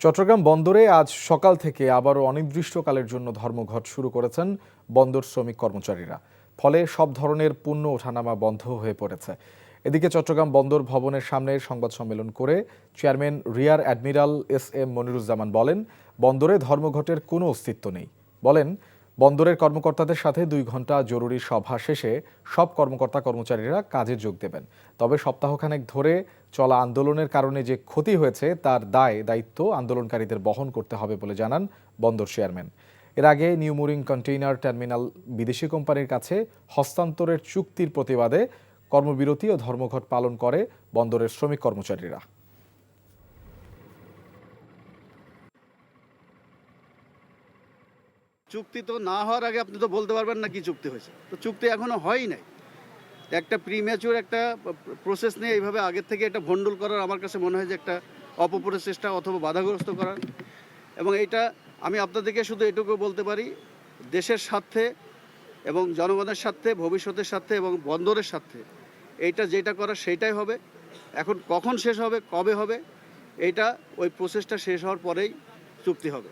চট্টগ্রাম বন্দরে আজ সকাল থেকে আবারও অনির্দিষ্টকালের জন্য ধর্মঘট শুরু করেছেন বন্দর শ্রমিক কর্মচারীরা। ফলে সব ধরনের পণ্য ওঠানামা বন্ধ হয়ে পড়েছে। এদিকে চট্টগ্রাম বন্দর ভবনের সামনে সংবাদ সম্মেলন করে chairman rear admiral SM. Moniruzzaman বলেন, বন্দরে ধর্মঘটের কোনো অস্তিত্ব নেই। বলেন, বন্দরের কর্মকর্তাদের সাথে 2 ঘন্টা জরুরি সভা শেষে সব কর্মচারীরা কাজে যোগ দেবেন। তবে সপ্তাহখানেক ধরে চলা আন্দোলনের কারণে যে ক্ষতি হয়েছে তার দায়িত্ব আন্দোলনকারীদের বহন করতে হবে বলে জানান বন্দর চেয়ারম্যান। এর আগে নিউ মুরিং কন্টেইনার টার্মিনাল বিদেশি কোম্পানির কাছে হস্তান্তরের চুক্তির প্রতিবাদে কর্মবিরতি ও ধর্মঘট পালন করে বন্দরের শ্রমিক কর্মচারীরা। চুক্তি তো না হওয়ার আগে আপনি তো বলতে পারবেন না কি চুক্তি হয়েছে। তো চুক্তি এখনো হয়ই নাই। একটা প্রিম্যাচুর একটা প্রসেস নিয়ে এইভাবে আগের থেকে এটা ভন্ডুল করার আমার কাছে মনে হয় যে একটা অপপ্রচেষ্টা অথবা বাধাগ্রস্ত করার। এবং এইটা আমি আপনাদেরকে শুধু এটুকু বলতে পারি, দেশের স্বার্থে এবং জনগণের স্বার্থে, ভবিষ্যতের স্বার্থে এবং বন্দরের স্বার্থে এইটা যেটা করার সেইটাই হবে। এখন কখন শেষ হবে, কবে হবে, এইটা ওই প্রসেসটা শেষ হওয়ার পরেই চুক্তি হবে।